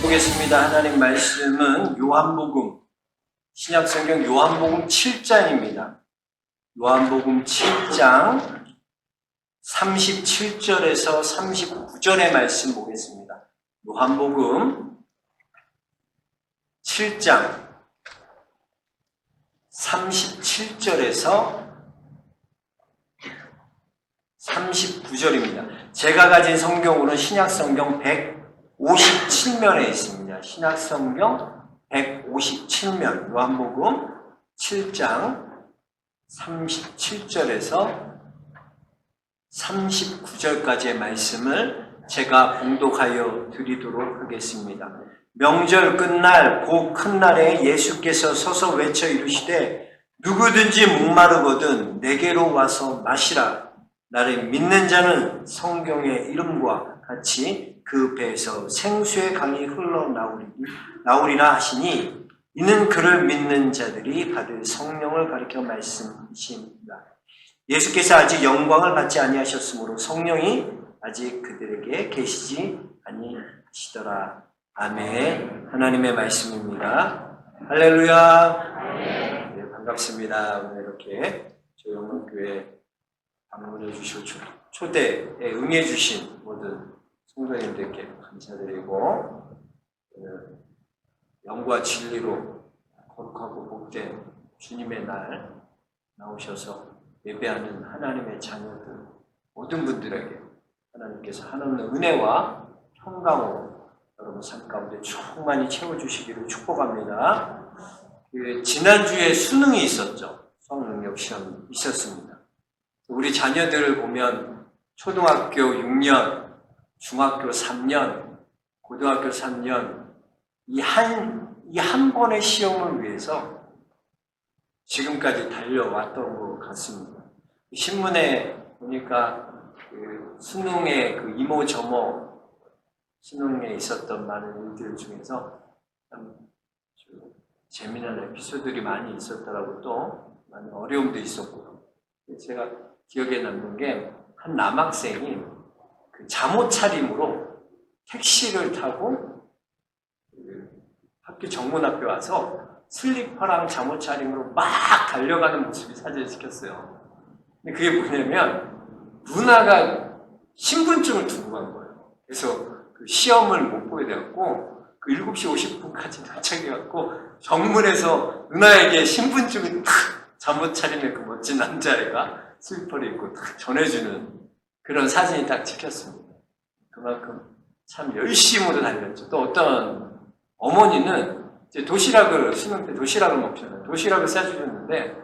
보겠습니다. 하나님 말씀은 요한복음, 신약성경 요한복음 7장입니다. 요한복음 7장 37절에서 39절의 말씀 보겠습니다. 요한복음 7장 37절에서 39절입니다. 제가 가진 성경으로는 신약성경 157면에 있습니다. 신약성경 157면, 요한복음 7장 37절에서 39절까지의 말씀을 제가 봉독하여 드리도록 하겠습니다. 명절 끝날 곧 큰 날에 예수께서 서서 외쳐 이르시되 누구든지 목마르거든 내게로 와서 마시라. 나를 믿는 자는 성경의 이름과 같이 그 배에서 생수의 강이 흘러나오리라 하시니 이는 그를 믿는 자들이 받을 성령을 가리켜 말씀이십니다. 예수께서 아직 영광을 받지 아니하셨으므로 성령이 아직 그들에게 계시지 아니하시더라. 아멘. 하나님의 말씀입니다. 할렐루야. 네, 반갑습니다. 오늘 이렇게 조영문교회 방문해 주시고 초대에 응해 주신 모든 성도님들께 감사드리고 영과 진리로 거룩하고 복된 주님의 날 나오셔서 예배하는 하나님의 자녀들 모든 분들에게 하나님께서 한없는 은혜와 평강으로 여러분 삶 가운데 충만히 채워주시기를 축복합니다. 지난주에 수능이 있었죠. 수학능력 시험이 있었습니다. 우리 자녀들을 보면 초등학교 6년, 중학교 3년, 고등학교 3년 이 한 번의 시험을 위해서 지금까지 달려왔던 것 같습니다. 신문에 보니까 그 수능의 그 이모저모 수능에 있었던 많은 일들 중에서 참 재미난 에피소드들이 많이 있었더라고. 또 많은 어려움도 있었고요. 제가 기억에 남는 게 한 남학생이 그 잠옷 차림으로 택시를 타고 학교 정문 앞에 와서 슬리퍼랑 잠옷 차림으로 막 달려가는 모습이 사진을 찍혔어요. 근데 그게 뭐냐면 누나가 신분증을 두고 간 거예요. 그래서 그 시험을 못 보게 돼갖고 그 7시 50분까지 도착해갖고 정문에서 누나에게 신분증을 탁 잠옷 차림의 그 멋진 남자애가 슬리퍼를 입고 탁 전해주는 그런 사진이 딱 찍혔습니다. 그만큼 참 열심으로 달렸죠. 또 어떤 어머니는 이제 도시락을 수능 때 도시락을 먹잖아요. 도시락을 싸주셨는데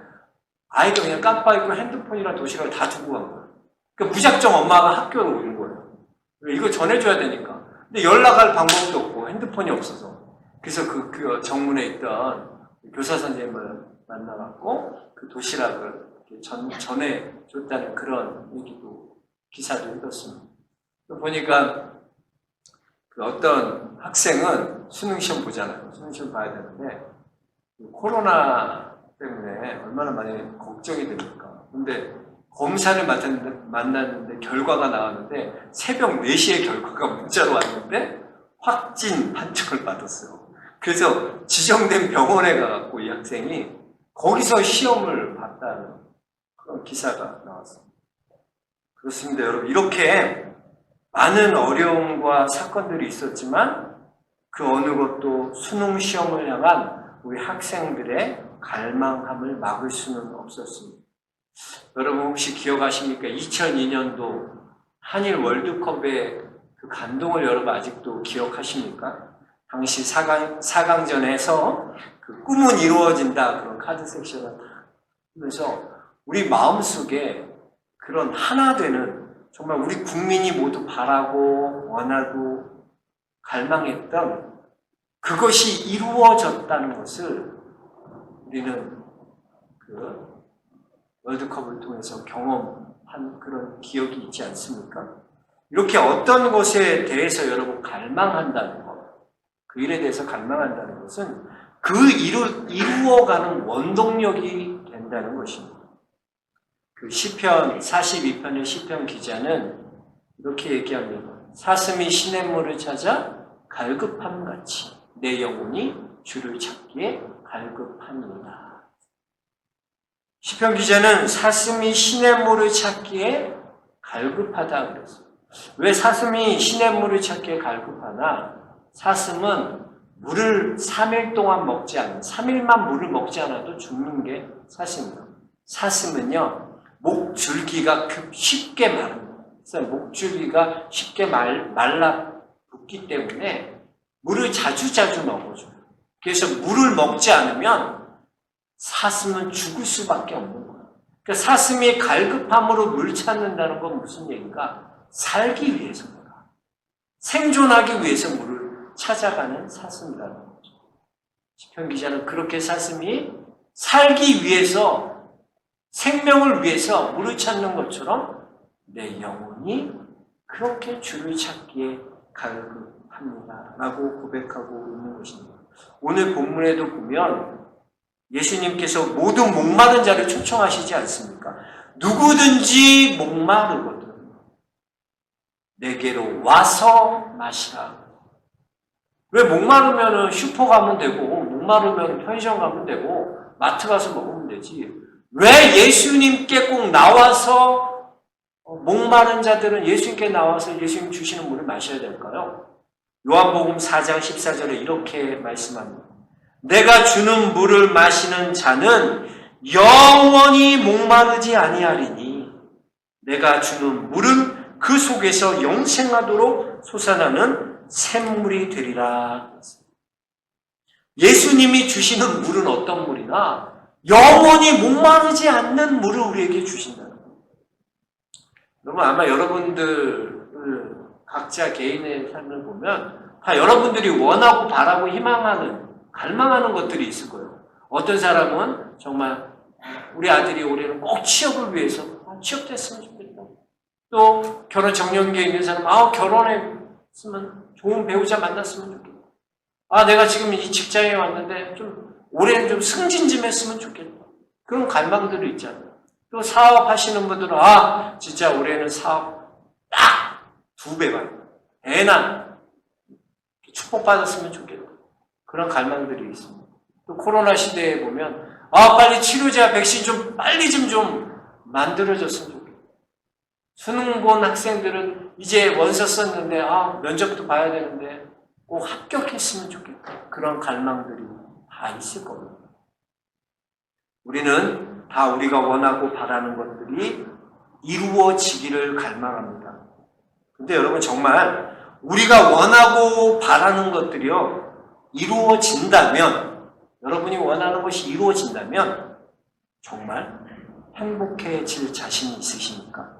아이가 그냥 깜빡 잊고 핸드폰이랑 도시락을 다 두고 간 거예요. 그러니까 무작정 엄마가 학교에 오는 거예요. 이거 전해줘야 되니까. 근데 연락할 방법도 없고 핸드폰이 없어서. 그래서 그 정문에 있던 교사 선생님을 만나갖고 그 도시락을 전해줬다는 그런 얘기도 기사도 읽었습니다. 또 보니까 그 어떤 학생은 수능시험 보잖아요. 수능시험 봐야 되는데 코로나 때문에 얼마나 많이 걱정이 됩니까? 근데 검사를 만났는데 결과가 나왔는데 새벽 4시에 결과가 문자로 왔는데 확진 판정을 받았어요. 그래서 지정된 병원에 가갖고 이 학생이 거기서 시험을 봤다는 그런 기사가 나왔습니다. 그렇습니다, 여러분. 이렇게 많은 어려움과 사건들이 있었지만 그 어느 것도 수능 시험을 향한 우리 학생들의 갈망함을 막을 수는 없었습니다. 여러분 혹시 기억하십니까? 2002년도 한일 월드컵의 그 감동을 여러분 아직도 기억하십니까? 당시 4강전에서 그 꿈은 이루어진다 그런 카드 섹션을 하면서 우리 마음속에 그런 하나 되는 정말 우리 국민이 모두 바라고 원하고 갈망했던 그것이 이루어졌다는 것을 우리는 그 월드컵을 통해서 경험한 그런 기억이 있지 않습니까? 이렇게 어떤 것에 대해서 여러분 갈망한다는 것, 그 일에 대해서 갈망한다는 것은 그 이루어가는 원동력이 된다는 것입니다. 그 시편 42편의 시편 기자는 이렇게 얘기합니다. 사슴이 시냇물을 찾아 갈급함 같이 내 영혼이 주를 찾기에 갈급합니다. 시편 기자는 사슴이 시냇물을 찾기에 갈급하다 그랬어요. 왜 사슴이 시냇물을 찾기에 갈급하나? 사슴은 물을 3일 동안 먹지 않는, 3일만 물을 먹지 않아도 죽는 게 사슴이에요. 사슴은요, 목줄기가 쉽게 마릅니다. 그래서 목줄기가 쉽게 말라붙기 때문에 물을 자주자주 먹어줘요. 그래서 물을 먹지 않으면 사슴은 죽을 수밖에 없는 거예요. 그러니까 사슴이 갈급함으로 물 찾는다는 건 무슨 얘기인가? 살기 위해서입니다. 생존하기 위해서 물을 찾아가는 사슴이라는 거죠. 시편 기자는 그렇게 사슴이 살기 위해서, 생명을 위해서 물을 찾는 것처럼 내 영혼이 그렇게 주를 찾기에 갈급합니다 라고 고백하고 있는 것입니다. 오늘 본문에도 보면 예수님께서 모든 목마른 자를 초청하시지 않습니까? 누구든지 목마르거든 내게로 와서 마시라. 왜 목마르면 슈퍼 가면 되고, 목마르면 편의점 가면 되고, 마트 가서 먹으면 되지. 왜 예수님께 꼭 나와서, 목마른 자들은 예수님께 나와서 예수님 주시는 물을 마셔야 될까요? 요한복음 4장 14절에 이렇게 말씀합니다. 내가 주는 물을 마시는 자는 영원히 목마르지 아니하리니 내가 주는 물은 그 속에서 영생하도록 솟아나는 샘물이 되리라. 예수님이 주시는 물은 어떤 물이나 영원히 목마르지 않는 물을 우리에게 주신다는 거예요. 여러분 아마 여러분들 각자 개인의 삶을 보면 다 여러분들이 원하고 바라고 희망하는 갈망하는 것들이 있을 거예요. 어떤 사람은 정말 우리 아들이 올해는 꼭 취업을 위해서 취업됐으면 좋겠다. 또 결혼 정년기에 있는 사람은 결혼했으면 좋은 배우자 만났으면 좋겠다. 내가 지금 이 직장에 왔는데 좀 올해는 좀 승진 좀 했으면 좋겠다. 그런 갈망들이 있잖아요. 또 사업하시는 분들은 진짜 올해는 사업 딱 2배만 대난 축복받았으면 좋겠다. 그런 갈망들이 있습니다. 또 코로나 시대에 보면 빨리 치료제, 백신 좀 빨리 좀 만들어졌으면 좋겠다. 수능 본 학생들은 이제 원서 썼는데 면접도 봐야 되는데 꼭 합격했으면 좋겠다. 그런 갈망들이 다 있을 겁니다. 우리는 다 우리가 원하고 바라는 것들이 이루어지기를 갈망합니다. 근데 여러분 정말 우리가 원하고 바라는 것들이요 이루어진다면, 여러분이 원하는 것이 이루어진다면 정말 행복해질 자신이 있으십니까?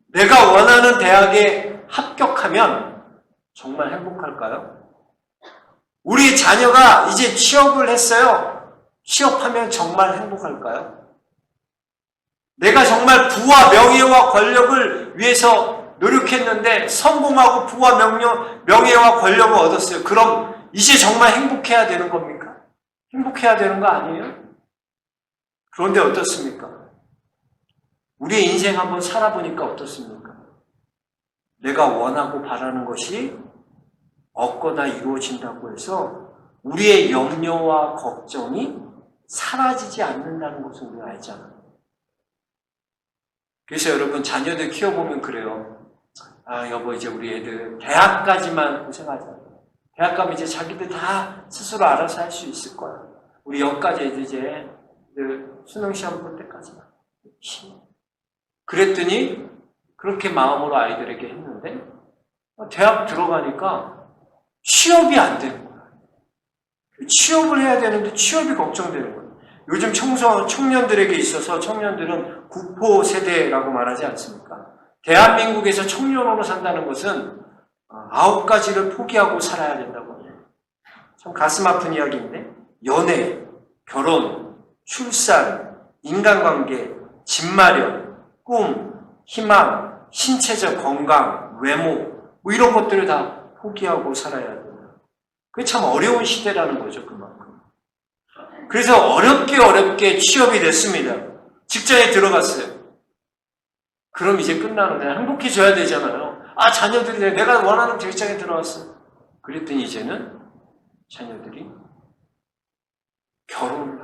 내가 원하는 대학에 합격하면 정말 행복할까요? 우리 자녀가 이제 취업을 했어요. 취업하면 정말 행복할까요? 내가 정말 부와 명예와 권력을 위해서 노력했는데 성공하고 부와 명예와 권력을 얻었어요. 그럼 이제 정말 행복해야 되는 겁니까? 행복해야 되는 거 아니에요? 그런데 어떻습니까? 우리의 인생 한번 살아보니까 어떻습니까? 내가 원하고 바라는 것이 얻거나 이루어진다고 해서 우리의 염려와 걱정이 사라지지 않는다는 것을 우리가 알잖아요. 그래서 여러분 자녀들 키워보면 그래요. 여보 이제 우리 애들 대학까지만 고생하자. 대학 가면 이제 자기들 다 스스로 알아서 할 수 있을 거야. 우리 여기까지 이제 수능 시험 볼 때까지만. 그랬더니 그렇게 마음으로 아이들에게 했는데 대학 들어가니까 취업이 안 되는 거야. 취업을 해야 되는데 취업이 걱정되는 거야. 요즘 청년들에게 있어서 청년들은 구포 세대라고 말하지 않습니까? 대한민국에서 청년으로 산다는 것은 9가지를 포기하고 살아야 된다고 해요. 참 가슴 아픈 이야기인데 연애, 결혼, 출산, 인간관계, 집 마련, 꿈, 희망, 신체적 건강, 외모 이런 것들을 다 포기하고 살아야 돼요. 그게 참 어려운 시대라는 거죠. 그만큼. 그래서 어렵게 취업이 됐습니다. 직장에 들어갔어요. 그럼 이제 끝나는 거예요. 행복해져야 되잖아요. 자녀들이 내가 원하는 직장에 들어왔어. 그랬더니 이제는 자녀들이 결혼을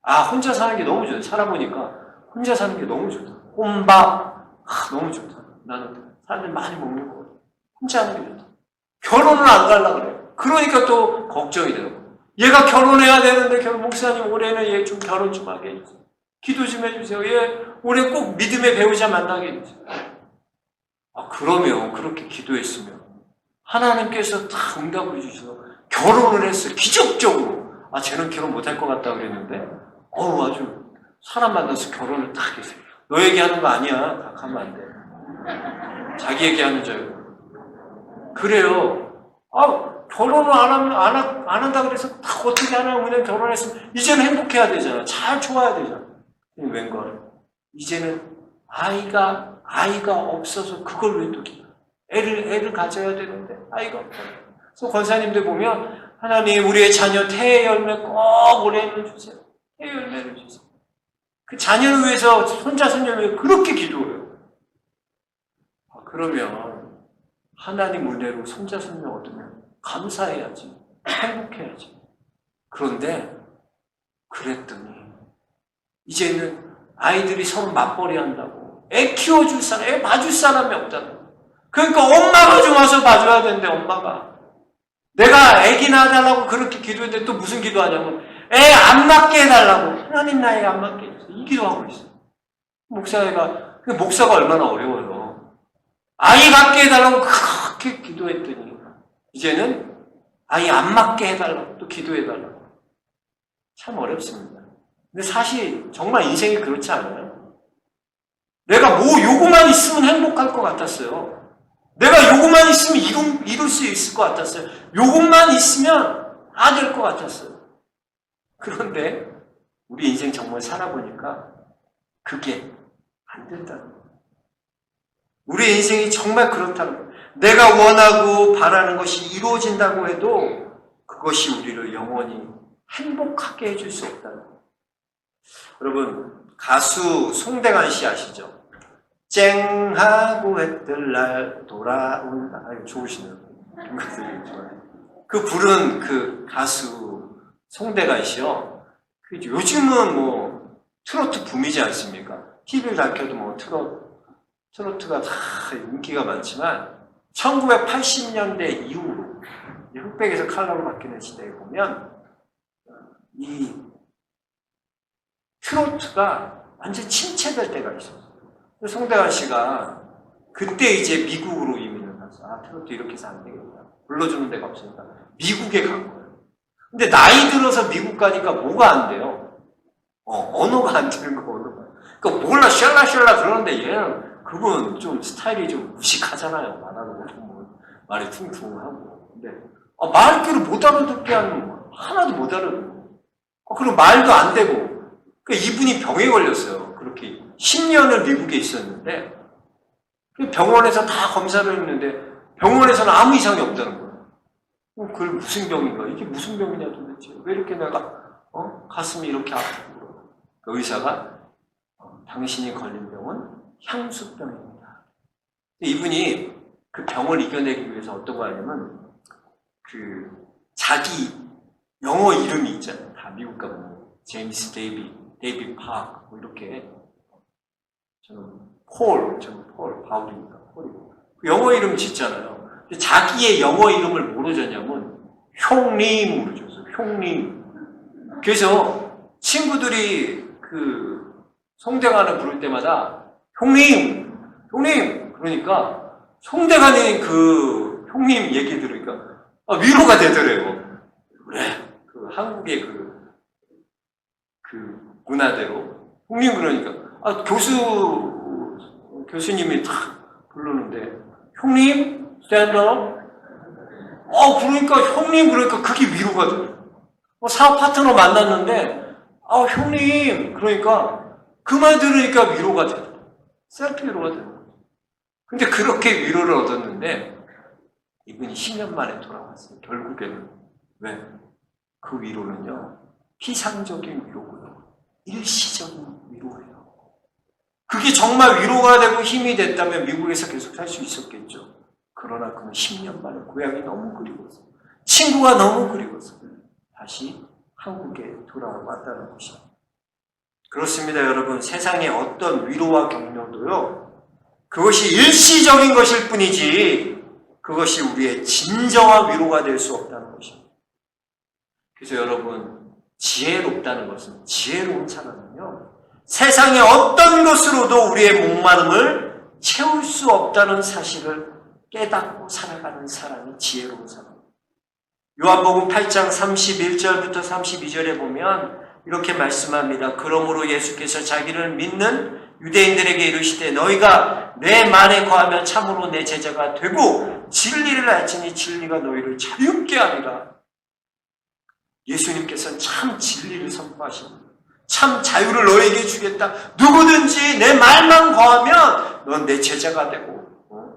하라. 혼자 사는 게 너무 좋다. 살아보니까 혼자 사는 게 너무 좋다. 혼밥 너무 좋다. 나는 사람들 많이 먹는 거 혼자 하는 게 좋다. 결혼을 안 가려고 그래. 그러니까 또 걱정이 되고. 얘가 결혼해야 되는데 목사님 올해는 얘 좀 결혼 좀 하게 해주세요. 기도 좀 해주세요. 얘 올해 꼭 믿음의 배우자 만나게 해주세요. 그러면 그렇게 기도했으면 하나님께서 다 응답을 해주셔서 결혼을 했어요. 기적적으로. 쟤는 결혼 못할 것 같다 그랬는데 아주 사람 만나서 결혼을 딱 했어요. 너 얘기하는 거 아니야. 딱 하면 안 돼. 자기 얘기하는 줄 알고. 그래요. 결혼을 안 한다 그래서 딱 어떻게 하나 그냥 결혼했으면 이제는 행복해야 되잖아. 잘 좋아야 되잖아. 웬걸. 이제는 아이가 없어서 그걸 왜 또 기도. 애를 가져야 되는데 아이가 없어요. 그래서 권사님들 보면 하나님 우리의 자녀 태의 열매 꼭 올해는 주세요. 태의 열매를 주세요. 그 자녀를 위해서 손자 손녀를 위해 그렇게 기도해요. 그러면 하나님 은혜로 손자 손녀 얻으면 감사해야지. 행복해야지. 그런데 그랬더니 이제는 아이들이 서로 맞벌이 한다고 애 키워줄 사람, 애 봐줄 사람이 없다고. 그러니까 엄마가 좀 와서 봐줘야 되는데 엄마가 내가 애기 낳아달라고 그렇게 기도했는데 또 무슨 기도하냐면 애 안 낳게 해달라고. 하나님 나 애 안 낳게 해주세요. 이 기도하고 있어요. 목사가 얼마나 어려워요. 아이 갖게 해달라고 그렇게 기도했더니 이제는 아이 안 맞게 해달라고 또 기도해달라고. 참 어렵습니다. 근데 사실 정말 인생이 그렇지 않아요? 내가 요거만 있으면 행복할 것 같았어요. 내가 요거만 있으면 이룰 수 있을 것 같았어요. 요것만 있으면 다 될 것 같았어요. 그런데 우리 인생 정말 살아보니까 그게 안 된다는 거예요. 우리 인생이 정말 그렇다는 거예요. 내가 원하고 바라는 것이 이루어진다고 해도 그것이 우리를 영원히 행복하게 해줄 수 없다는 거예요. 여러분, 가수 송대관 씨 아시죠? 쨍하고 해뜰 날 돌아온다. 좋으시네요. 그 부른 그 가수 송대관 씨요. 요즘은 트로트 붐이지 않습니까? TV를 밝혀도 트로트가 다 인기가 많지만 1980년대 이후로 흑백에서 컬러로 바뀌는 시대에 보면 이 트로트가 완전 침체될 때가 있었어요. 송대관 씨가 그때 이제 미국으로 이민을 가서 트로트 이렇게 해서 안 되겠다. 불러주는 데가 없으니까 미국에 간 거예요. 근데 나이 들어서 미국 가니까 뭐가 안 돼요? 언어가 안 되는 거, 언어가. 그러니까 몰라, 샬라샬라 그러는데 얘는 그건 좀 스타일이 좀 무식하잖아요. 말하는 거 말이 퉁퉁하고. 근데 말귀를 못 알아듣게 하는 거 하나도 못 알아듣고. 그리고 말도 안 되고. 그러니까 이분이 병에 걸렸어요. 그렇게 10년을 미국에 있었는데 병원에서 다 검사를 했는데 병원에서는 아무 이상이 없다는 거예요. 그걸 무슨 병인가? 이게 무슨 병이냐 도대체? 왜 이렇게 내가 가슴이 이렇게 아프고? 그 의사가 당신이 걸린 병은 향수병입니다. 이분이 그 병을 이겨내기 위해서 어떤 거 하냐면 자기 영어 이름이 있잖아요. 다 미국 가면 제임스 데이비 파크 이렇게 저는 폴 바울이니까 폴이고 영어 이름 짓잖아요. 자기의 영어 이름을 뭐로 졌냐면 형님으로 줬어요. 형님. 그래서 친구들이 송대관을 부를 때마다 형님 그러니까 송대관이 그 형님 얘기 들으니까 위로가 되더래요. 그래 한국의 그 문화대로 형님 그러니까 교수님이 탁 부르는데 형님 stand up. 그러니까 형님 그러니까 그게 위로가 돼요. 사업 파트너 만났는데 형님 그러니까 그 말 들으니까 위로가 돼요. 셀프 위로가 돼요. 근데 그렇게 위로를 얻었는데 이분이 10년 만에 돌아왔어요. 결국에는. 왜? 그 위로는요. 피상적인 위로고요. 일시적인 위로예요. 그게 그게 정말 위로가 되고 힘이 됐다면 미국에서 계속 살 수 있었겠죠. 그러나 그는 10년 만에 고향이 너무 그리워서, 친구가 너무 그리워서 다시 한국에 돌아왔다는 것입니다. 그렇습니다, 여러분. 세상의 어떤 위로와 격려도요, 그것이 일시적인 것일 뿐이지 그것이 우리의 진정한 위로가 될 수 없다는 것입니다. 그래서 여러분, 지혜롭다는 것은, 지혜로운 사람은요, 세상의 어떤 것으로도 우리의 목마름을 채울 수 없다는 사실을 깨닫고 살아가는 사람이 지혜로운 사람. 요한복음 8장 31절부터 32절에 보면 이렇게 말씀합니다. 그러므로 예수께서 자기를 믿는 유대인들에게 이르시되 너희가 내 말에 거하면 참으로 내 제자가 되고 진리를 알지니 진리가 너희를 자유롭게 하리라. 예수님께서는 참 진리를 선포하십니다. 참 자유를 너에게 주겠다. 누구든지 내 말만 거하면 넌 내 제자가 되고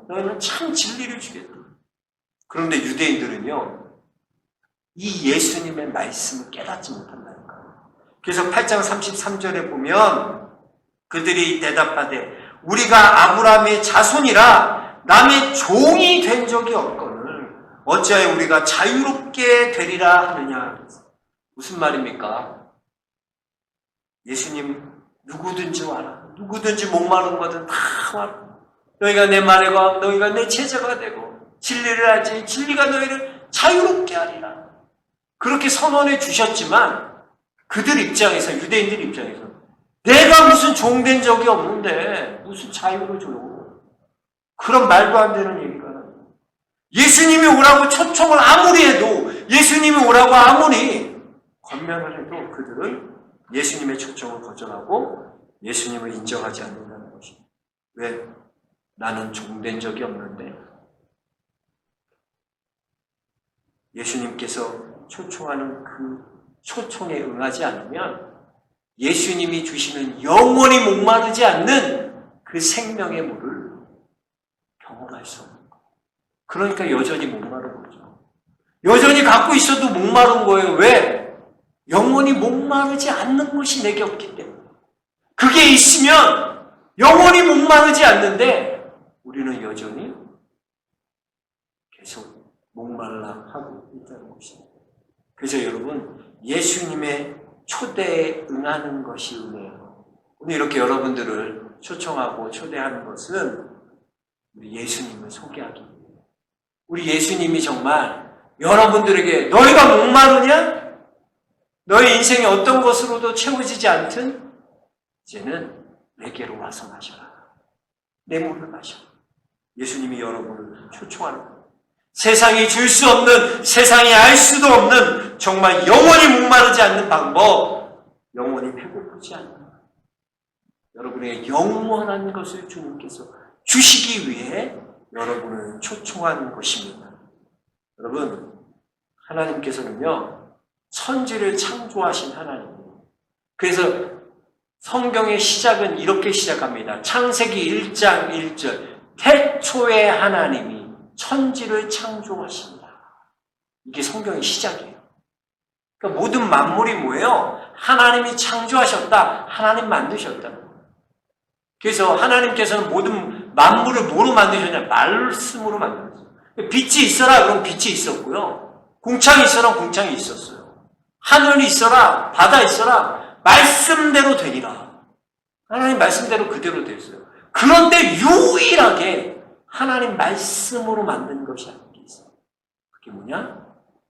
너희는 참 진리를 주겠다. 그런데 유대인들은요, 이 예수님의 말씀을 깨닫지 못한다니까요. 그래서 8장 33절에 보면 그들이 대답하되 우리가 아브라함의 자손이라 남의 종이 된 적이 없거늘 어찌하여 우리가 자유롭게 되리라 하느냐. 무슨 말입니까? 예수님 누구든지 와라. 누구든지 목마른 거든 다 와라. 너희가 내 말에 거하면 너희가 내 제자가 되고 진리를 알지 진리가 너희를 자유롭게 하리라. 그렇게 선언해 주셨지만 그들 입장에서, 유대인들 입장에서 내가 무슨 종된 적이 없는데 무슨 자유를 줘요. 그런 말도 안 되는 얘기가 나요. 예수님이 오라고 초청을 아무리 해도, 예수님이 오라고 아무리 권면을 해도 그들은 예수님의 초청을 거절하고 예수님을 인정하지 않는다는 것입니다. 왜? 나는 종된 적이 없는데. 예수님께서 초청하는 그 초청에 응하지 않으면 예수님이 주시는 영원히 목마르지 않는 그 생명의 물을 경험할 수 없는 거예요. 그러니까 여전히 목마른 거죠. 여전히 갖고 있어도 목마른 거예요. 왜? 영원히 목마르지 않는 것이 내게 없기 때문에. 그게 있으면 영원히 목마르지 않는데 우리는 여전히 계속 목말라 하고 있다는 것입니다. 그래서 여러분, 예수님의 초대에 응하는 것이 은혜예요. 오늘 이렇게 여러분들을 초청하고 초대하는 것은 우리 예수님을 소개하기 위해요. 우리 예수님이 정말 여러분들에게 너희가 목마르냐? 너희 인생이 어떤 것으로도 채워지지 않든 이제는 내게로 와서 마셔라. 내 물을 마셔라. 예수님이 여러분을 초청하는 거예요. 세상이 줄 수 없는, 세상이 알 수도 없는 정말 영원히 목마르지 않는 방법, 영원히 배고프지 않는 여러분에게 영원한 것을 주님께서 주시기 위해 여러분을 초청하는 것입니다. 여러분, 하나님께서는요, 천지를 창조하신 하나님이에요. 그래서 성경의 시작은 이렇게 시작합니다. 창세기 1장 1절 태초에 하나님이 천지를 창조하신다. 이게 성경의 시작이에요. 그러니까 모든 만물이 뭐예요? 하나님이 창조하셨다. 하나님 만드셨다. 그래서 하나님께서는 모든 만물을 뭐로 만드셨냐? 말씀으로 만들었어요. 빛이 있어라. 그럼 빛이 있었고요. 공창이 있어라. 공창이 있었어요. 하늘이 있어라. 바다 있어라. 말씀대로 되리라. 하나님 말씀대로 그대로 됐어요. 그런데 유일하게 하나님 말씀으로 만든 것이 한 게 있어요. 그게 뭐냐?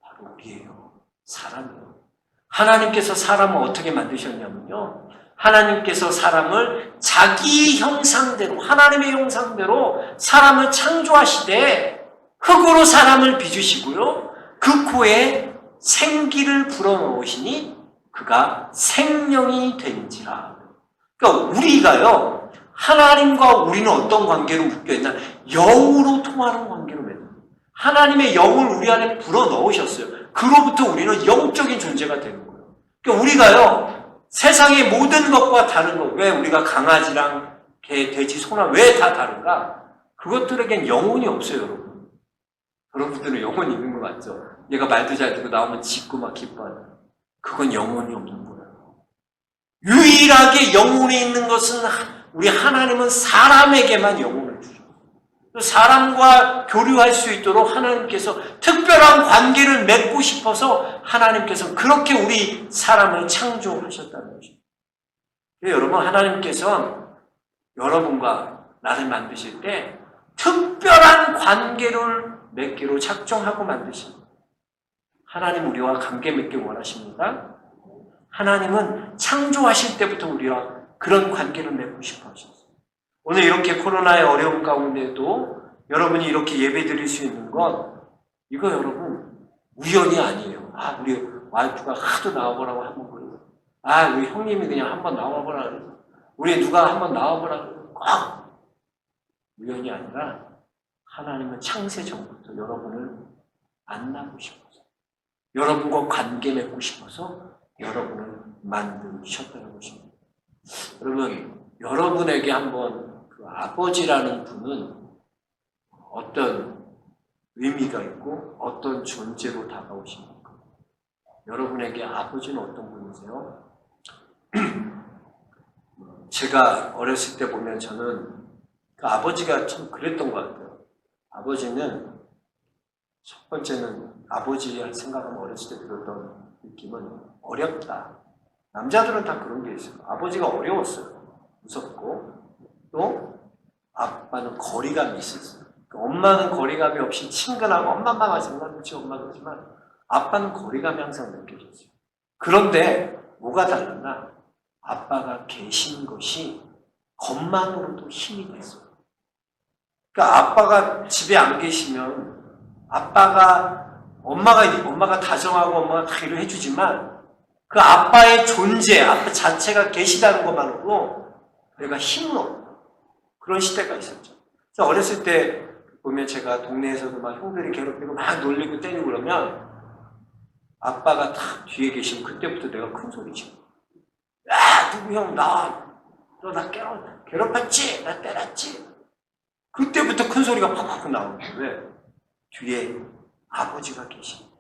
바로 우리예요. 사람이에요. 하나님께서 사람을 어떻게 만드셨냐면요. 하나님께서 사람을 자기 형상대로, 하나님의 형상대로 사람을 창조하시되 흙으로 사람을 빚으시고요. 그 코에 생기를 불어넣으시니 그가 생명이 된지라. 그러니까 우리가요. 하나님과 우리는 어떤 관계로 묶여있나? 영으로 통하는 관계로 맺어요. 하나님의 영을 우리 안에 불어넣으셨어요. 그로부터 우리는 영적인 존재가 되는 거예요. 그러니까 우리가요, 세상의 모든 것과 다른 것, 왜 우리가 강아지랑 개, 돼지, 소나 왜 다 다른가? 그것들에겐 영혼이 없어요, 여러분. 여러분들은 영혼이 있는 거 맞죠? 얘가 말도 잘 듣고 나오면 짖고 막 기뻐하죠. 그건 영혼이 없는 거예요. 유일하게 영혼이 있는 것은 우리 하나님은 사람에게만 영혼을 주죠. 사람과 교류할 수 있도록 하나님께서 특별한 관계를 맺고 싶어서 하나님께서 그렇게 우리 사람을 창조하셨다는 것입니다. 여러분, 하나님께서 여러분과 나를 만드실 때 특별한 관계를 맺기로 작정하고 만드십니다. 하나님 우리와 관계 맺길 원하십니다. 하나님은 창조하실 때부터 우리와 그런 관계를 맺고 싶어 하셨어요. 오늘 이렇게 코로나의 어려움 가운데도 여러분이 이렇게 예배 드릴 수 있는 건 이거 여러분 우연이 아니에요. 우리 와이프가 하도 나와보라고 한번 그러고 우리 형님이 그냥 한번 나와보라 그래서 우리 누가 한번 나와보라 그래서 꼭 우연이 아니라 하나님은 창세 전부터 여러분을 만나고 싶어서 여러분과 관계 맺고 싶어서 여러분을 만드셨다는 것입니다. 여러분, 여러분에게 한번 그 아버지라는 분은 어떤 의미가 있고 어떤 존재로 다가오십니까? 여러분에게 아버지는 어떤 분이세요? 제가 어렸을 때 보면 저는 그 아버지가 참 그랬던 것 같아요. 아버지는 첫 번째는 아버지 할 생각하면 어렸을 때 들었던 느낌은 어렵다. 남자들은 다 그런 게 있어요. 아버지가 어려웠어요. 무섭고 또 아빠는 거리감이 있었어요. 엄마는 거리감이 없이 친근하고 엄마만 마찬가지지만 그렇지 엄마 그렇지만 아빠는 거리감이 항상 느껴졌어요. 그런데 뭐가 달랐나? 아빠가 계신 것이 것만으로도 힘이 됐어요. 그러니까 아빠가 집에 안 계시면 엄마가 다정하고 엄마가 다 일을 해주지만 그 아빠의 존재, 아빠 자체가 계시다는 것만으로도 내가 힘은 없다. 그런 시대가 있었죠. 그래서 어렸을 때 보면 제가 동네에서도 막 형들이 괴롭히고 막 놀리고 때리고 그러면 아빠가 딱 뒤에 계시면 그때부터 내가 큰 소리 치고 야 누구 형 나와 너 나 괴롭혔지? 나 때렸지? 그때부터 큰 소리가 팍팍 나오는 거예요. 왜? 뒤에 아버지가 계십니다.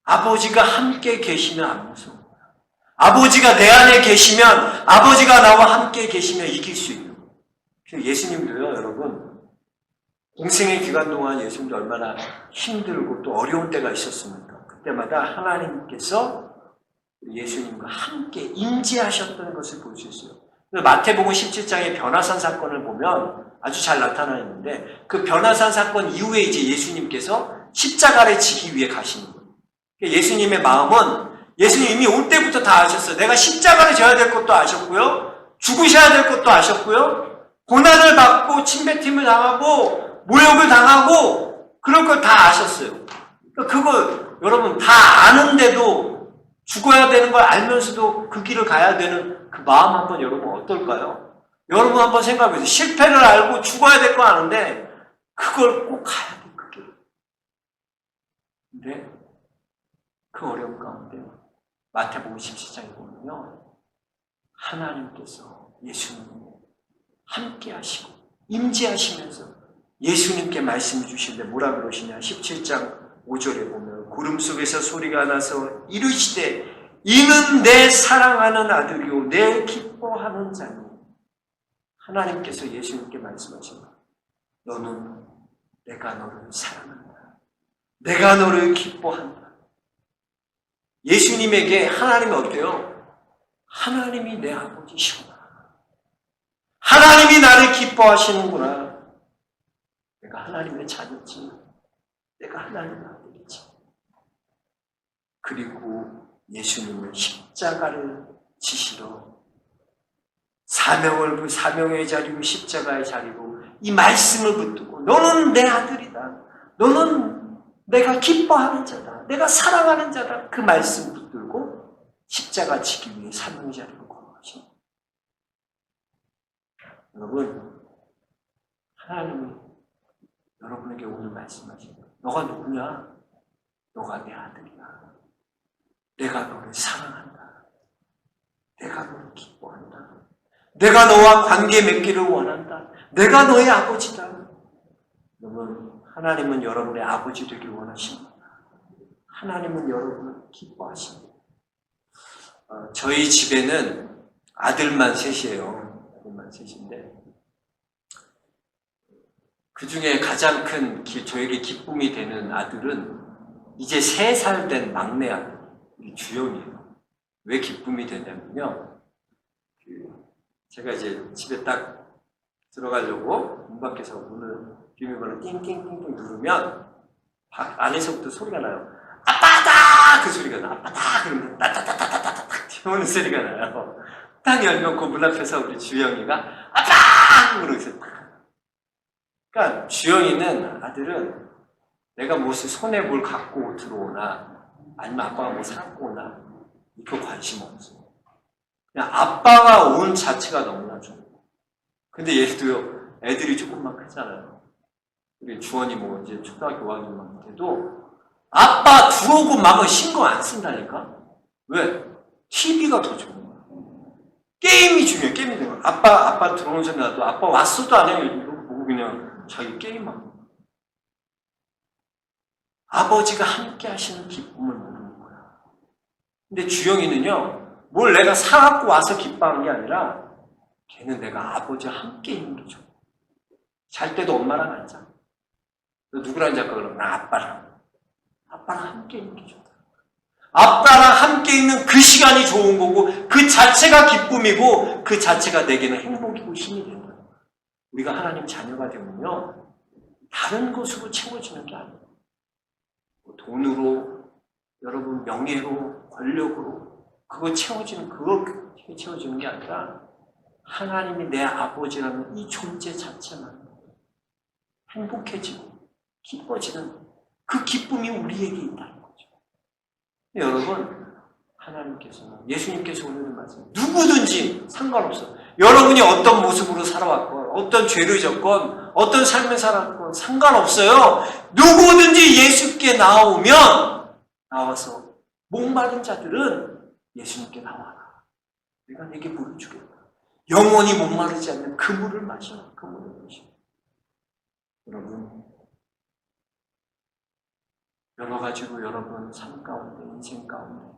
아버지가 함께 계시면 안 무서워요. 아버지가 내 안에 계시면 아버지가 나와 함께 계시면 이길 수 있는 거예요. 예수님도요, 여러분 공생의 기간 동안 예수님도 얼마나 힘들고 또 어려운 때가 있었습니까? 그때마다 하나님께서 예수님과 함께 임재하셨던 것을 볼 수 있어요. 마태복음 17장의 변화산 사건을 보면 아주 잘 나타나 있는데 그 변화산 사건 이후에 이제 예수님께서 십자가를 지기 위해 가시는 거예요. 예수님의 마음은 예수님 이미 올 때부터 다 아셨어요. 내가 십자가를 져야 될 것도 아셨고요. 죽으셔야 될 것도 아셨고요. 고난을 받고 침뱉음을 당하고 모욕을 당하고 그런 걸 다 아셨어요. 그거 여러분 다 아는데도 죽어야 되는 걸 알면서도 그 길을 가야 되는 그 마음 한번 여러분 어떨까요? 여러분 한번 생각해보세요. 실패를 알고 죽어야 될 거 아는데 그걸 꼭 가야 돼, 그 길. 근데 그 어려움 가운데 마태복음 17장에 보면요. 하나님께서 예수님을 함께 하시고 임재하시면서 예수님께 말씀해 주시는데 뭐라 그러시냐? 17장 5절에 보면 구름 속에서 소리가 나서 이르시되 이는 내 사랑하는 아들이요 내 기뻐하는 자니. 하나님께서 예수님께 말씀하십니다. 너는 내가 너를 사랑한다. 내가 너를 기뻐한다. 예수님에게 하나님이 어때요? 하나님이 내 아버지시구나. 하나님이 나를 기뻐하시는구나. 내가 하나님의 자녀지. 내가 하나님의 아들이지. 그리고 예수님은 십자가를 지시러 사명의 자리고 십자가의 자리고 이 말씀을 붙들고 너는 내 아들이다. 너는 내가 기뻐하는 자다. 내가 사랑하는 자다. 그 말씀 붙들고 십자가 지기 위해 사명의 자리로 걸어가십니다. 여러분, 하나님이 여러분에게 오늘 말씀하십니다. 너가 누구냐? 너가 내 아들이야. 내가 너를 사랑한다. 내가 너를 기뻐한다. 내가 너와 관계 맺기를 원한다. 내가 너의 아버지다. 여러분, 하나님은 여러분의 아버지 되길 원하십니다. 하나님은 여러분을 기뻐하십니다. 저희 집에는 아들만 셋이에요. 아들만 셋인데 그 중에 가장 큰 저에게 기쁨이 되는 아들은 이제 3살 된 막내 아들, 우리 주영이에요. 왜 기쁨이 되냐면요. 제가 이제 집에 딱 들어가려고 문 밖에서 문을 비밀번호 띵띵띵띵 누르면 안에서부터 소리가 나요. 아빠다! 그 소리가 나. 아빠다! 그러면 따따따따따따 튀어오는 소리가 나요. 딱 열면 그 문 앞에서 우리 주영이가 아빠! 그러면서 그러니까 주영이는 아들은 내가 무엇을 손에 뭘 갖고 들어오나 아니면 아빠가 뭐 사갖고 오나 이거 관심 없어. 그냥 아빠가 온 자체가 너무나 좋아. 근데 얘도요, 애들이 조금만 크잖아요. 우리 주원이 뭐 이제 초등학교 5학년만 돼도 아빠 들어오고 막은 신경 안 쓴다니까? 왜? TV가 더 좋은 거야. 게임이 중요해, 게임이 중요해. 아빠 들어오는 소리 나도 아빠 왔어도 안 해요. 이거 보고 그냥 자기 게임하고. 아버지가 함께 하시는 기쁨을 모르는 거야. 근데 주영이는요, 뭘 내가 사갖고 와서 기뻐하는 게 아니라 걔는 내가 아버지와 함께 있는 게 좋아. 잘 때도 엄마랑 앉아. 너 누구랑 잘까 그러면 나 아빠랑 함께 있는 게 좋다. 아빠랑 함께 있는 그 시간이 좋은 거고 그 자체가 기쁨이고 그 자체가 내게는 행복이고 힘이 되는 거야. 우리가 하나님 자녀가 되면요, 다른 것으로 채워지는 게 아니에요. 돈으로, 여러분 명예로, 권력으로 그거 채워지는 게 아니라 하나님이 내 아버지라는 이 존재 자체만 행복해지고 기뻐지는 그 기쁨이 우리에게 있다는 거죠. 여러분, 하나님께서는, 예수님께서 오늘 말씀, 누구든지 상관없어. 여러분이 어떤 모습으로 살아왔건, 어떤 죄를 졌건, 어떤 삶을 살았건 상관없어요. 누구든지 예수께 나와서 목마른 자들은 예수님께 나와라. 내가 내게 물을 주겠다. 영원히 목마르지 않는 그 물을 마셔. 그 물을 마셔. 여러분, 여러 가지로 여러분 삶 가운데, 인생 가운데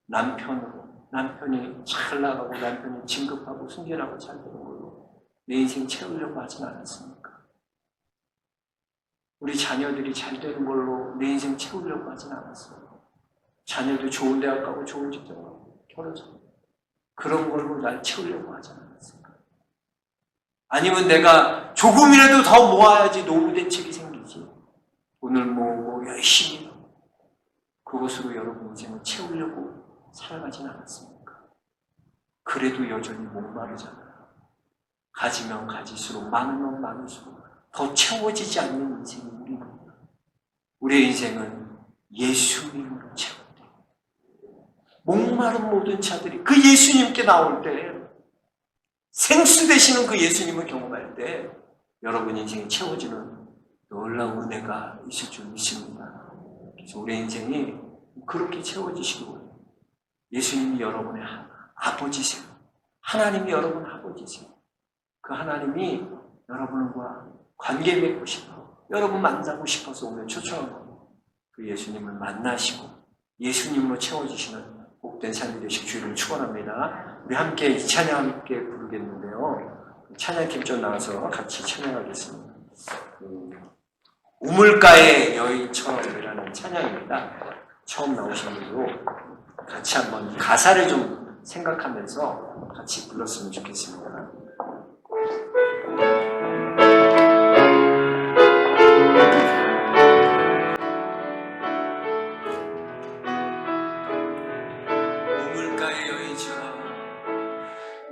남편이 잘 나가고 남편이 진급하고 순결하고 잘 되는 걸로 내 인생 채우려고 하진 않았습니까? 우리 자녀들이 잘 되는 걸로 내 인생 채우려고 하진 않았어요. 자녀들 좋은 대학 가고 좋은 직장 가고 결혼하고 그런 걸로 날 채우려고 하지 않았습니까? 아니면 내가 조금이라도 더 모아야지 노후 대책이 생기지. 돈을 모으고 열심히 그것으로 여러분 인생을 채우려고 살아가진 않았습니까? 그래도 여전히 목마르잖아요. 가지면 가질수록 많으면 많을수록 더 채워지지 않는 인생이 우리의 인생은 예수님으로 채워야 돼요. 목마른 모든 자들이 그 예수님께 나올 때 생수 되시는 그 예수님을 경험할 때 여러분 인생이 채워지는 놀라운 은혜가 있을 줄 믿습니다. 그래서 우리 인생이 그렇게 채워지시고 예수님이 여러분의 아버지세요. 하나님이 여러분 아버지세요. 그 하나님이 여러분과 관계 맺고 싶어 여러분 만나고 싶어서 오늘 초청하고 그 예수님을 만나시고 예수님으로 채워지시는 복된 삶이 되실 주를 축원합니다. 우리 함께 이 찬양 함께 부르겠는데요. 찬양팀 좀 나와서 같이 찬양하겠습니다. 우물가의 여인처럼이라는 찬양입니다. 처음 나오신 분으로 같이 한번 가사를 좀 생각하면서 같이 불렀으면 좋겠습니다.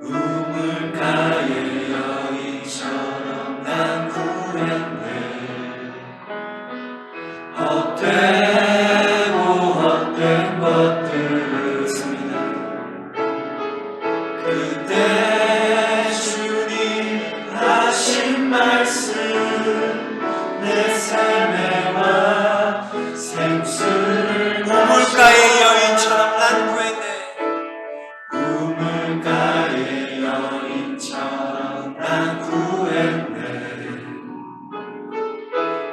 우물가의 여인처럼 난 구했네. 헛되고 헛된 것들을 씁니다. 그때 주님 하신 말씀 내 삶에 와 생수를 우물가의 여인처럼 난 구했네. 우물가의 여인처럼 난 구했네.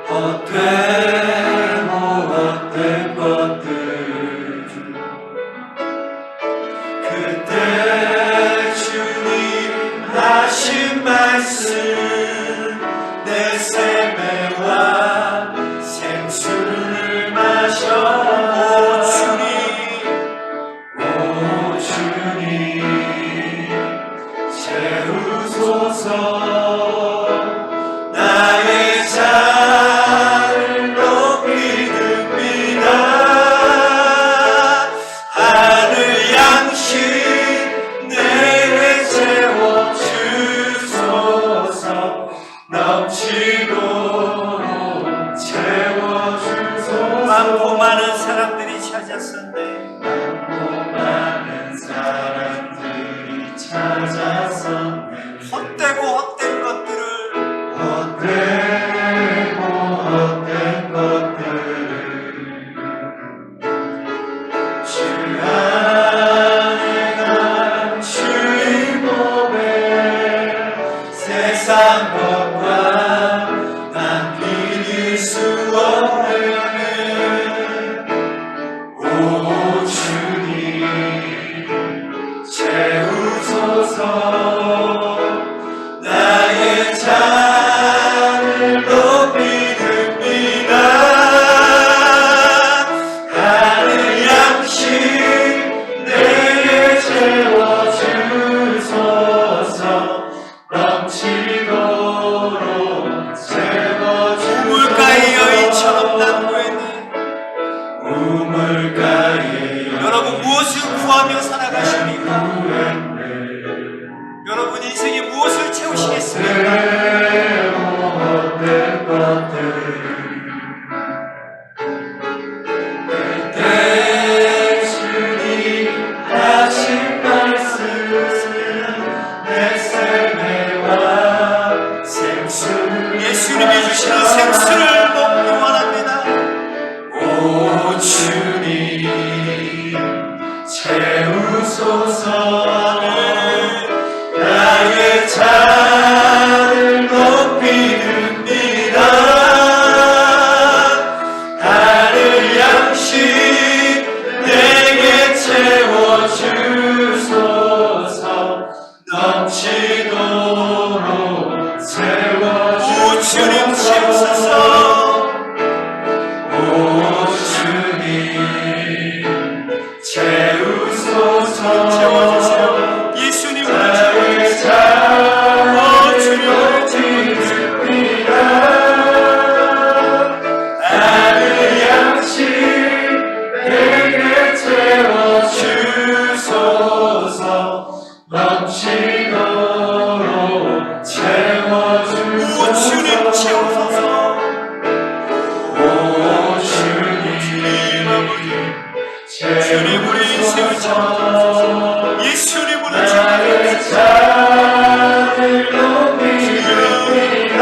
헛되고 많고 많은 사람들이 찾았었네. 많은 사람들이 찾았었네. 헛되고 헛된 것들을 헛되고 헛된 것들을 주 안에 간 주의 몸에 세상 것과 난 비길 수 없는 오 주님 채우소서. 나의 잔을 높이 듭니다. 하늘 양식 내게 채워주소서. 넘치도록 채워주소서. 우물가의 여인처럼 난 구했네. 우물가에 여러분 무엇을 구하며 살아가십니까? 구했네. 여러분 인생에 무엇을 채우시겠습니까? 헛된 것들 그때 주님 하신 말씀 내 삶의 와 생수 예수님이 주시는 생수를 먹기 원합니다. 오 주님 채우소서. 나의 잔을 높이 듭니다. 하늘 양식 내게 채워주소서. 넘치도록 채워주소서. 오 주님 채우소서. 오 주님 채우소서. 채워주세요. 예수님으로 나의 채워주세요. 잔을 주님. 높이 듭니다. 하늘 양식 내게 채워주소서. 넘치도록 채워주소서. 오 주님 채우소서. 오 주님 주님 우리 인생을 채워주소서. 예수님으로 나의 채워주소서. 잔을 높이 듭니다.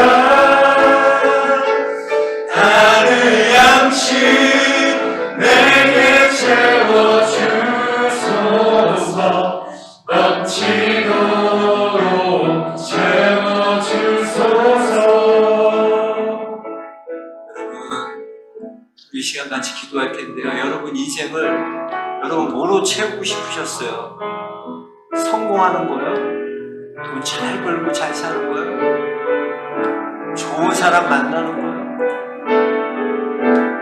하늘 양식 내게 채워주소서. 넘치도록 채워주소서. 이 시간 같이 기도할 텐데요. 여러분 인생을 여러분 뭐로 채우고 싶으셨어요? 성공하는 거요? 돈 잘 벌고 잘 사는 거요? 좋은 사람 만나는 거요?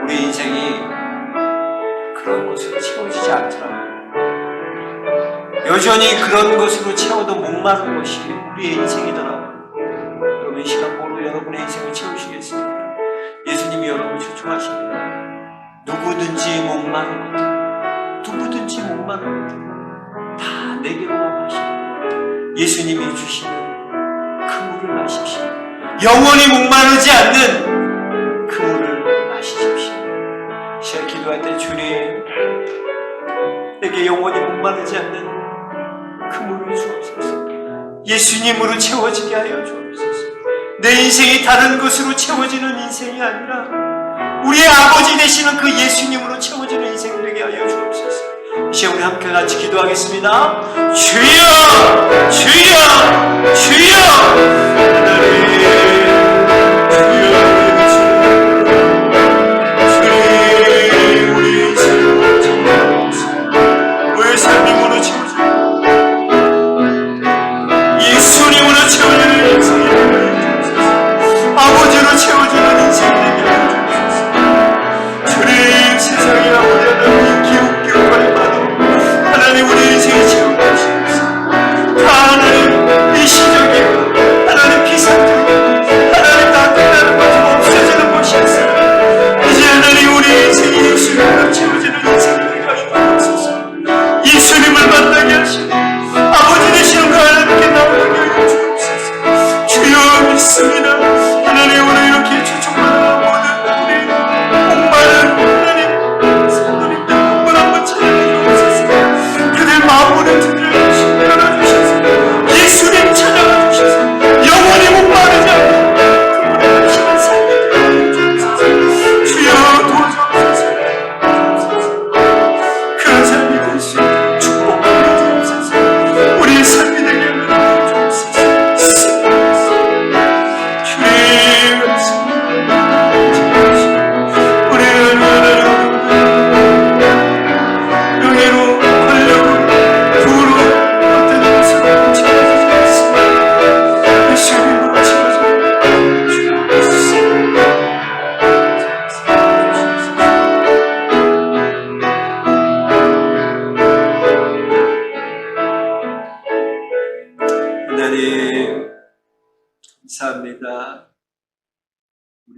우리 인생이 그런 것으로 채워지지 않더라고요. 여전히 그런 것으로 채워도 목마른 것이 우리의 인생이더라고요. 여러분 이 시간 뭐로 여러분의 인생을 채우시겠습니까? 예수님이 여러분을 초청하십니다. 누구든지 목마른 것들, 누구든지 목마른 것들 다 내게로 오라 하십니다. 예수님이 주시는 그 물을 마십시오. 영원히 목마르지 않는 그 물을 마시십시오. 시간 기도할 때 주님, 내게 영원히 목마르지 않는 그 물을 주옵소서. 예수님으로 채워지게 하여 주옵소서. 내 인생이 다른 것으로 채워지는 인생이 아니라 우리의 아버지 되시는 그 예수님으로 채워지는 인생 되게 하여 주옵소서. 시간 우리 함께 같이 기도하겠습니다. 주여, 주여, 주여, 하나님, 주여, 주님, 우리 인생을 채워주옵소서. 우리의 삶으로 채워주옵소서. 예수님으로 채워주는 인생이 되게 하여 주옵소서. 아버지로 채워주는 인생 되게 하여 주옵소서. 주님, 세상에 아버지 하나님 기웃기웃거리마도 하나님 우리 인생을 채워주옵소서. 다 하나님 이 시적이고 하나님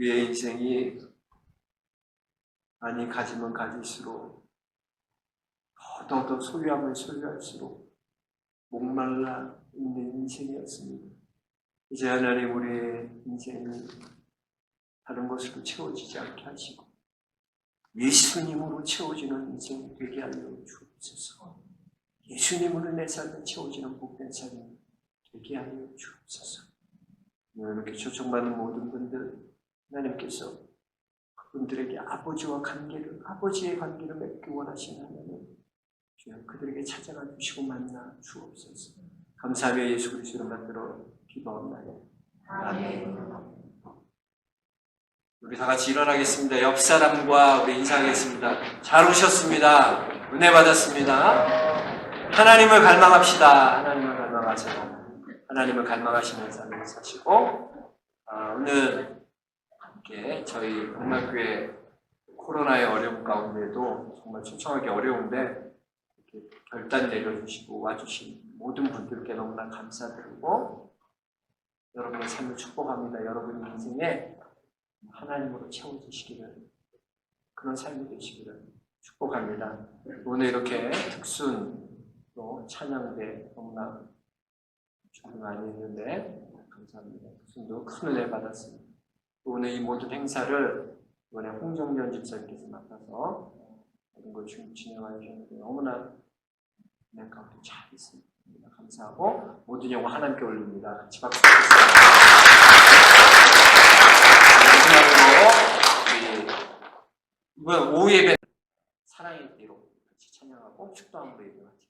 우리의 인생이 많이 가지면 가질수록 더 소유하면 소유할수록 목말라 있는 인생이었습니다. 이제 하나님 우리의 인생이 다른 것으로 채워지지 않게 하시고 예수님으로 채워지는 인생이 되게 하여 주옵소서. 예수님으로 내 삶을 채워지는 복된 삶이 되게 하여 주옵소서. 이렇게 초청받는 모든 분들 하나님께서 그분들에게 아버지의 관계를 맺기 원하시는 하나님, 주여 그들에게 찾아가 주시고 만나 주옵소서. 감사하며 예수 그리스도를 만들어 기도합니다. 아멘. 우리 다 같이 일어나겠습니다. 옆 사람과 우리 인사하겠습니다. 잘 오셨습니다. 은혜 받았습니다. 하나님을 갈망합시다. 하나님을 갈망하세요. 하나님을 갈망하시는 삶을 사시고, 오늘 함께 저희 복락교회 코로나의 어려움 가운데도 정말 초청하기 어려운데 이렇게 결단 내려주시고 와주신 모든 분들께 너무나 감사드리고 여러분의 삶을 축복합니다. 여러분의 인생에 하나님으로 채워지시기를, 그런 삶이 되시기를 축복합니다. 오늘 이렇게 특순도 찬양대 너무나 준비 많이 했는데 감사합니다. 특순도 큰 은혜 받았습니다. 오늘 이 모든 행사를 이번에 홍정전 집사님께서 맡아서 모든 걸 진행하여 주셨는데 너무나 은혜 가운데 잘했습니다. 감사하고 모든 영광 하나님께 올립니다. 같이 박수 마지막으로 이번 오후 예배 사랑의 뒤로 같이 찬양하고 축도함으로 예배 마치겠습니다.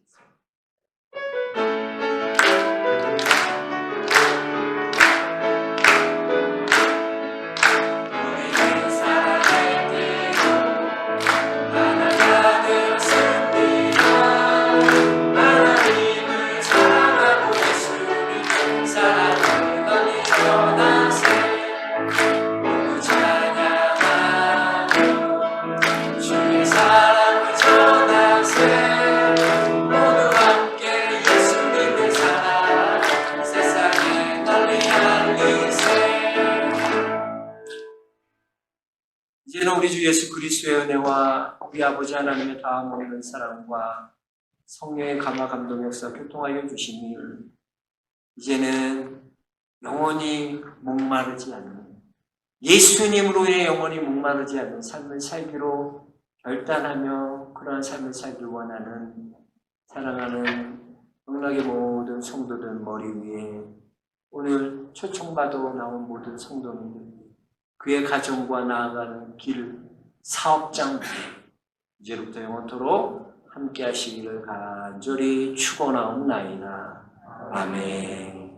이제는 우리 주 예수 그리스도의 은혜와 우리 아버지 하나님의 다음 오는 사랑과 성령의 감화 감동 역사 교통하여 주시니 이제는 영원히 목마르지 않는, 예수님으로 인해 영원히 목마르지 않는 삶을 살기로 결단하며 그러한 삶을 살길 원하는 사랑하는 영락의 모든 성도들 머리 위에 오늘 초청받아 나온 모든 성도님들, 그의 가정과 나아가는 길, 사업장 이제부터 영원토록 함께 하시기를 간절히 축원하옵나이다. 아멘.